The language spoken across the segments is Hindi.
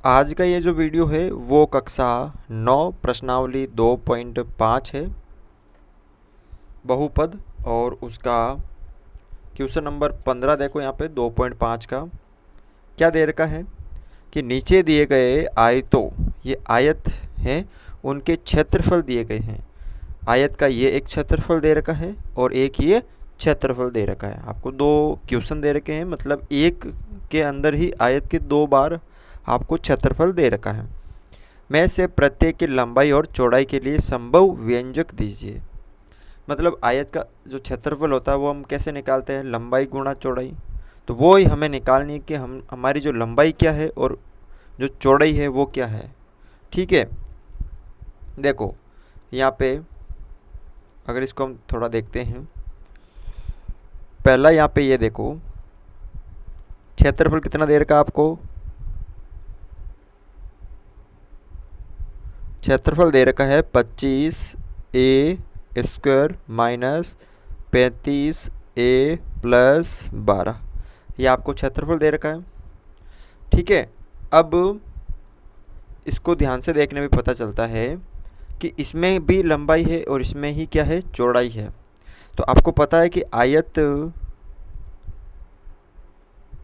आज का ये जो वीडियो है वो कक्षा 9 प्रश्नावली 2.5 है, बहुपद। और उसका क्वेश्चन नंबर 15 देखो यहाँ पे 2.5 का क्या दे रखा है कि नीचे दिए गए आयतों, ये आयत हैं, उनके क्षेत्रफल दिए गए हैं। आयत का ये एक क्षेत्रफल दे रखा है और एक ये क्षेत्रफल दे रखा है। आपको दो क्वेश्चन दे रखे हैं, मतलब एक के अंदर ही आयत के दो बार आपको क्षेत्रफल दे रखा है। में से प्रत्येक की लंबाई और चौड़ाई के लिए संभव व्यंजक दीजिए। मतलब आयत का जो क्षेत्रफल होता है वो हम कैसे निकालते हैं, लंबाई गुणा चौड़ाई। तो वो ही हमें निकालनी है कि हमारी जो लंबाई क्या है और जो चौड़ाई है वो क्या है। ठीक है, देखो यहाँ पे अगर इसको हम थोड़ा देखते हैं, पहला यहाँ पे ये देखो क्षेत्रफल कितना दे रखा आपको, क्षेत्रफल दे रखा है 25a² माइनस 35a प्लस 12। ये आपको क्षेत्रफल दे रखा है। ठीक है, अब इसको ध्यान से देखने में पता चलता है कि इसमें भी लंबाई है और इसमें ही क्या है, चौड़ाई है। तो आपको पता है कि आयत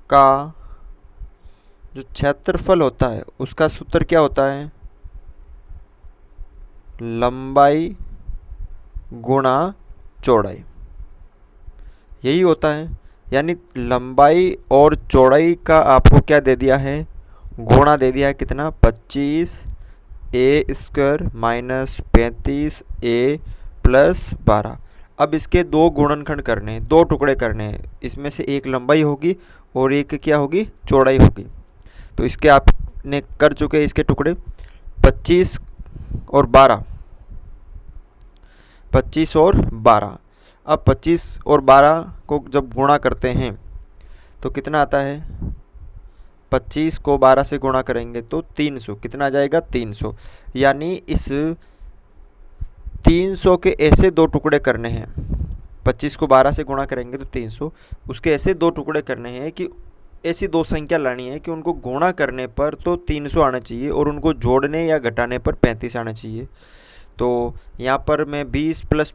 का जो क्षेत्रफल होता है उसका सूत्र क्या होता है, लंबाई गुणा चौड़ाई, यही होता है। यानी लंबाई और चौड़ाई का आपको क्या दे दिया है, गुणा दे दिया है। कितना, 25a² माइनस 35a प्लस 12। अब इसके दो गुणनखंड करने हैं, दो टुकड़े करने हैं। इसमें से एक लंबाई होगी और एक क्या होगी, चौड़ाई होगी। तो इसके आपने कर चुके हैं इसके टुकड़े 25 और 12, 25 और 12। अब 25 और 12 को जब गुणा करते हैं तो कितना आता है, 25 को 12 से गुणा करेंगे तो 300। कितना आ जाएगा, 300। यानी इस 300 के ऐसे दो टुकड़े करने हैं, 25 को 12 से गुणा करेंगे तो 300, उसके ऐसे दो टुकड़े करने हैं कि ऐसी दो संख्या लानी है कि उनको गुणा करने पर तो 300 आना चाहिए और उनको जोड़ने या घटाने पर 35 आना चाहिए। तो यहाँ पर मैं 20 प्लस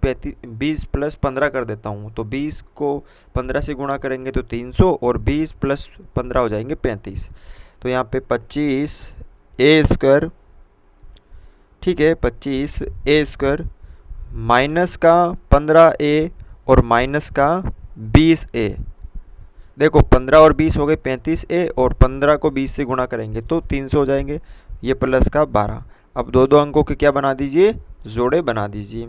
15 कर देता हूँ। तो 20 को 15 से गुणा करेंगे तो 300 और 20 प्लस 15 हो जाएंगे 35। तो यहाँ पे 25a², ठीक है, 25a² माइनस का 15a और माइनस का 20a। देखो 15 और 20 हो गए 35a और 15 को 20 से गुणा करेंगे तो 300 हो जाएंगे। ये प्लस का 12। अब दो दो अंकों के क्या बना दीजिए, जोड़े बना दीजिए।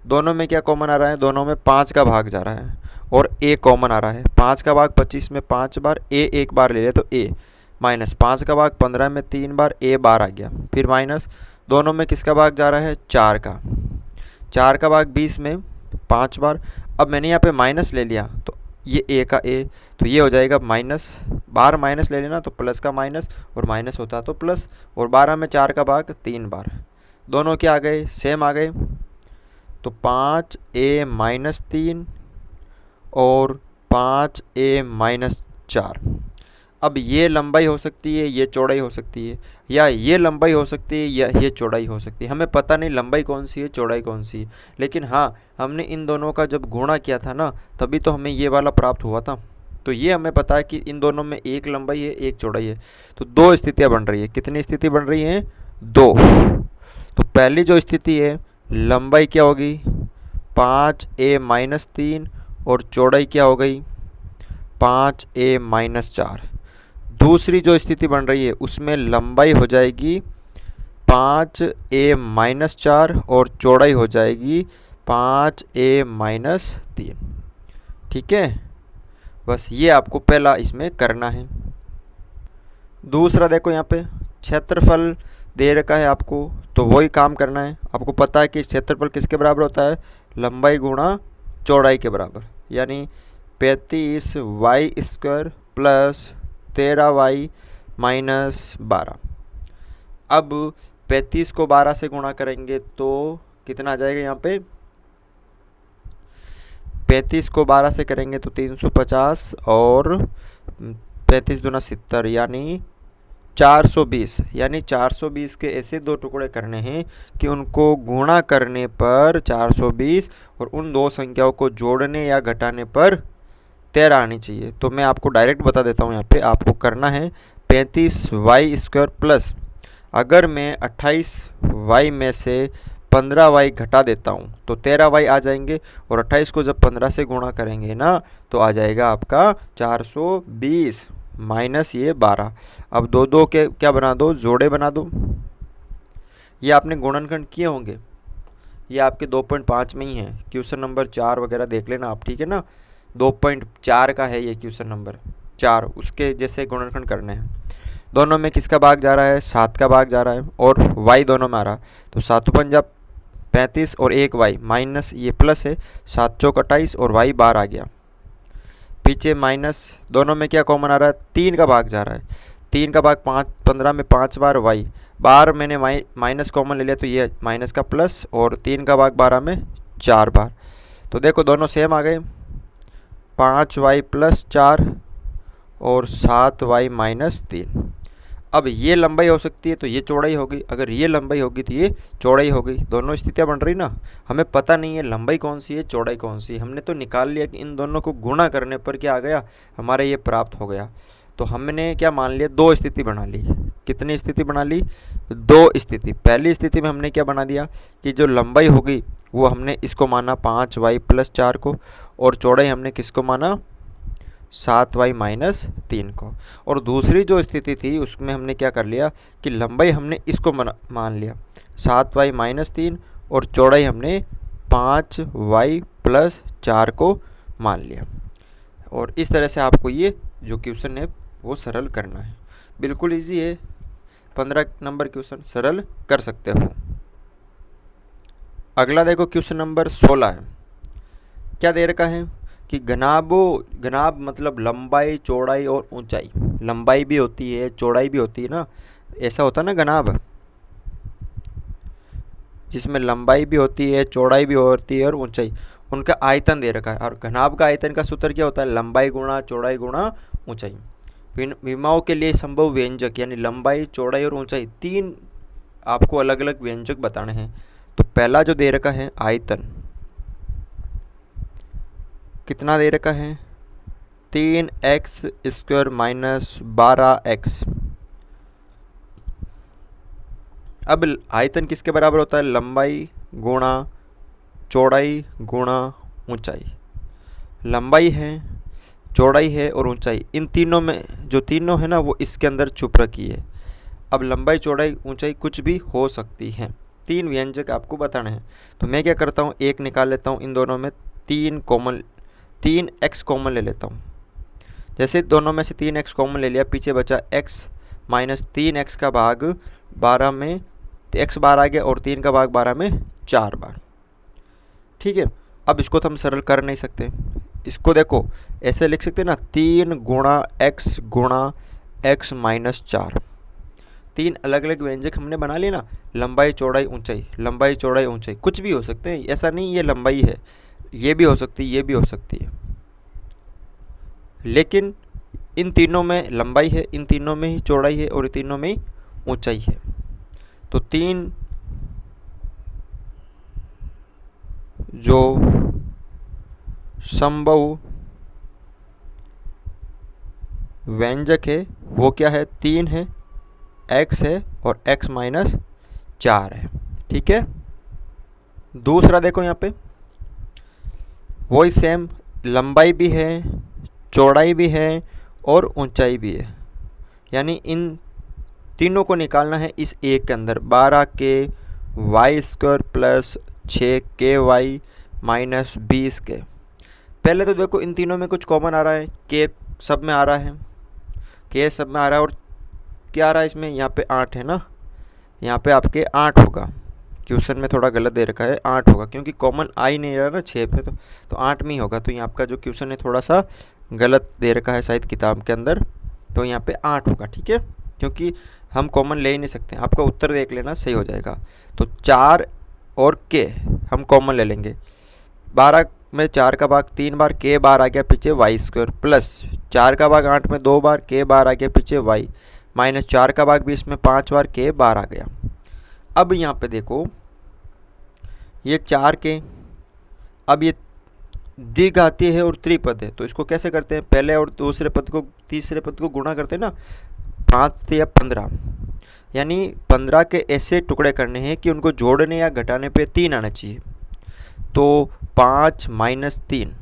दोनों में क्या कॉमन आ रहा है, दोनों में 5 का भाग जा रहा है और a कॉमन आ रहा है। 5 का भाग 25 में 5 बार, a एक बार ले ले तो a, माइनस 5 का भाग 15 में 3 बार, a बार आ गया। फिर माइनस दोनों में किसका भाग जा रहा है, 4 का। 4 का भाग 20 में 5 बार। अब मैंने यहाँ पे माइनस ले लिया तो ये a का a, तो ये हो जाएगा माइनस, बाहर माइनस ले लेना तो प्लस का माइनस और माइनस होता तो प्लस। और 12 में 4 का भाग 3 बार, दोनों क्या आ गए, सेम आ गए। तो 5a माइनस 3 और 5a माइनस 4। अब ये लंबाई हो सकती है, ये चौड़ाई हो सकती है, या ये लंबाई हो सकती है या ये चौड़ाई हो सकती है। हमें पता नहीं लंबाई कौन सी है, चौड़ाई कौन सी है, लेकिन हाँ हमने इन दोनों का जब गुणा किया था ना तभी तो हमें ये वाला प्राप्त हुआ था। तो ये हमें पता है कि इन दोनों में एक लंबाई है एक चौड़ाई है। तो दो स्थितियाँ बन रही है। कितनी स्थिति बन रही हैं, दो। तो पहली जो स्थिति है, लंबाई क्या होगी 5a माइनस 3 और चौड़ाई क्या हो गई 5a माइनस 4। दूसरी जो स्थिति बन रही है उसमें लंबाई हो जाएगी 5a माइनस 4 और चौड़ाई हो जाएगी 5a माइनस 3। ठीक है, बस ये आपको पहला इसमें करना है। दूसरा देखो यहाँ पे क्षेत्रफल दे रखा है आपको, तो वही काम करना है। आपको पता है कि क्षेत्रफल किसके बराबर होता है, लंबाई गुणा चौड़ाई के बराबर। यानी 35y² प्लस 13y माइनस 12। अब 35 को 12 से गुणा करेंगे तो कितना आ जाएगा, यहाँ पे 35 को 12 से करेंगे तो 350 और 35 दूना 70, यानी 420, यानी 420 के ऐसे दो टुकड़े करने हैं कि उनको गुणा करने पर 420 और उन दो संख्याओं को जोड़ने या घटाने पर 13 आनी चाहिए। तो मैं आपको डायरेक्ट बता देता हूँ, यहाँ पे आपको करना है 35y² प्लस, अगर मैं 28y में से 15y घटा देता हूँ तो 13y आ जाएंगे, और 28 को जब 15 से गुणा करेंगे ना तो आ जाएगा आपका 420 माइनस ये 12। अब दो दो के क्या बना दो, जोड़े बना दो। ये आपने गुणनखंड किए होंगे, ये आपके 2.5 में ही है, क्वेश्चन नंबर 4 वगैरह देख लेना आप, ठीक है ना। 2.4 का है ये क्वेश्चन नंबर 4, उसके जैसे गुणनखंड करने हैं। दोनों में किसका भाग जा रहा है, 7 का भाग जा रहा है, और y दोनों में आ रहा है, तो 7 पंजा 35 और 1 y माइनस ये प्लस है, 7 चौक 28 और y बार आ गया। पीछे माइनस, दोनों में क्या कॉमन आ रहा है, 3 का भाग जा रहा है, 3 का भाग 5, 15 में 5 बार y बार मैंने माइनस कॉमन ले लिया तो ये माइनस का प्लस, और 3 का भाग 12 में 4 बार। तो देखो दोनों सेम आ गए, 5y प्लस 4 और 7y माइनस 3। अब ये लंबाई हो सकती है तो ये चौड़ाई होगी, अगर ये लंबाई होगी तो ये चौड़ाई होगी। दोनों स्थितियाँ बन रही ना, हमें पता नहीं है लंबाई कौन सी है चौड़ाई कौन सी, हमने तो निकाल लिया कि इन दोनों को गुणा करने पर क्या आ गया, हमारे ये प्राप्त हो गया। तो हमने क्या मान लिया, दो स्थिति बना ली। कितनी स्थिति बना ली, दो स्थिति। पहली स्थिति में हमने क्या बना दिया कि जो लंबाई होगी वो हमने इसको माना 5y प्लस 4 को, और चौड़ाई हमने किसको माना, 7y माइनस 3 को। और दूसरी जो स्थिति थी उसमें हमने क्या कर लिया कि लंबाई हमने इसको मान लिया 7y माइनस 3, और चौड़ाई हमने 5y प्लस 4 को मान लिया। और इस तरह से आपको ये जो क्वेश्चन है वो सरल करना है। बिल्कुल इजी है, 15 नंबर क्वेश्चन सरल कर सकते हो। अगला देखो क्वेश्चन नंबर 16 है। क्या दे रखा है कि घनाभ मतलब लंबाई, चौड़ाई और ऊंचाई। लंबाई भी होती है, चौड़ाई भी होती है ना, ऐसा होता है ना घनाभ, जिसमें लंबाई भी होती है, चौड़ाई भी होती है और ऊंचाई। उनका आयतन दे रखा है, और घनाभ का आयतन का सूत्र क्या होता है, लंबाई गुणा चौड़ाई गुणा ऊंचाई। विमाओं के लिए संभव व्यंजक, यानी लंबाई, चौड़ाई और ऊंचाई, तीन आपको अलग अलग व्यंजक बताने हैं। तो पहला जो दे रखा है आयतन, कितना दे रखा है, 3x² माइनस 12x। अब आयतन किसके बराबर होता है, लंबाई गुणा चौड़ाई गुणा ऊंचाई। लंबाई है, चौड़ाई है और ऊंचाई, इन तीनों में जो तीनों है ना वो इसके अंदर छुप रखी है। अब लंबाई, चौड़ाई, ऊंचाई कुछ भी हो सकती है, तीन व्यंजक आपको बताने हैं। तो मैं क्या करता हूँ, एक निकाल लेता हूँ, इन दोनों में 3x कॉमन ले लेता हूँ। जैसे दोनों में से 3x कॉमन ले लिया, पीछे बचा x माइनस 3x का भाग 12 में x बार आ गया, और 3 का भाग 12 में 4 बार। ठीक है, अब इसको तो हम सरल कर नहीं सकते, इसको देखो ऐसे लिख सकते हैं ना, 3 गुणा x माइनस 4। तीन अलग अलग व्यंजक हमने बना लिए ना, लंबाई चौड़ाई ऊंचाई, लंबाई चौड़ाई ऊंचाई, कुछ भी हो सकते हैं, ऐसा नहीं ये लंबाई है, ये भी हो सकती है, ये भी हो सकती है, लेकिन इन तीनों में लंबाई है, इन तीनों में ही चौड़ाई है और इन तीनों में ही ऊंचाई है। तो तीन जो संभव व्यंजक है वो क्या है, 3 है, x है और x माइनस 4 है। ठीक है, दूसरा देखो यहाँ पे वही सेम, लंबाई भी है, चौड़ाई भी है और ऊंचाई भी है, यानी इन तीनों को निकालना है इस एक के अंदर। 12k² plus 6ky minus 20k। पहले तो देखो इन तीनों में कुछ कॉमन आ रहा है, k सब में आ रहा है, k सब में आ रहा है, और क्या आ रहा है इसमें, यहाँ पे 8 है ना, यहाँ पे आपके 8 होगा। क्वेश्चन में थोड़ा गलत दे रखा है, 8 होगा, क्योंकि कॉमन आ ही नहीं रहा ना 6 पे, तो 8 में ही होगा। तो यहाँ आपका जो क्वेश्चन है थोड़ा सा गलत दे रखा है शायद किताब के अंदर, तो यहाँ पे 8 होगा। ठीक है, क्योंकि हम कॉमन ले ही नहीं सकते, आपका उत्तर देख लेना सही हो जाएगा। तो 4 और k हम कॉमन ले लेंगे, 12 में 4 का भाग 3 बार, k बार आ गया पीछे y² प्लस 4 का भाग 8 में 2 बार, k बार आ गया पीछे y -4 का भाग भी इसमें 5 बार के बार आ गया। अब यहाँ पे देखो ये 4 के, अब ये द्विघातीय है और त्रिपद है, तो इसको कैसे करते हैं, पहले और दूसरे पद को तीसरे पद को गुणा करते हैं ना, 5 या 15, यानी 15 के ऐसे टुकड़े करने हैं कि उनको जोड़ने या घटाने पे 3 आना चाहिए। तो 5 - 3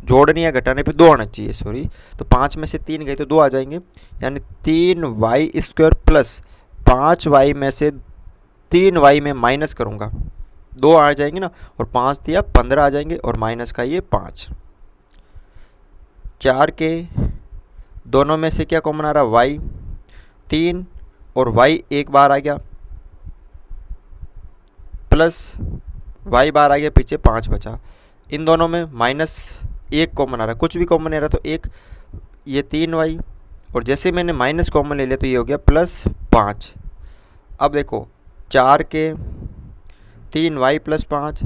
जोड़ने या घटाने पे 2 आना चाहिए, सॉरी, तो 5 में से 3 गए तो 2 आ जाएंगे, यानी 3y² प्लस 5y में से 3y में माइनस करूँगा 2 आ जाएंगे ना, और 5 या 15 आ जाएंगे, और माइनस का ये 5। 4 के दोनों में से क्या कॉमन आ रहा, y, 3 और y एक बार आ गया, प्लस y बार आ गया, पीछे 5 बचा। इन दोनों में -1 कॉमन आ रहा है, कुछ भी कॉमन आ रहा है तो एक, ये 3y, और जैसे मैंने माइनस कॉमन ले लिया तो ये हो गया +5। अब देखो 4 के 3y + 5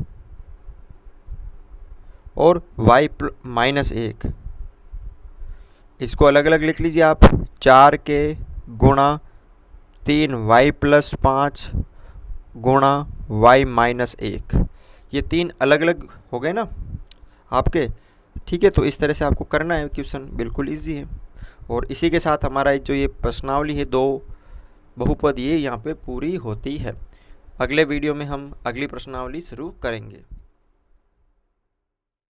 और y -1, इसको अलग अलग लिख लीजिए आप। 4 के गुणा 3y + 5 गुणा y -1, ये 3 अलग अलग हो गए ना आपके, ठीक है। तो इस तरह से आपको करना है क्वेश्चन, बिल्कुल इजी है। और इसी के साथ हमारा जो ये प्रश्नावली है 2 बहुपद, ये यहाँ पे पूरी होती है। अगले वीडियो में हम अगली प्रश्नावली शुरू करेंगे।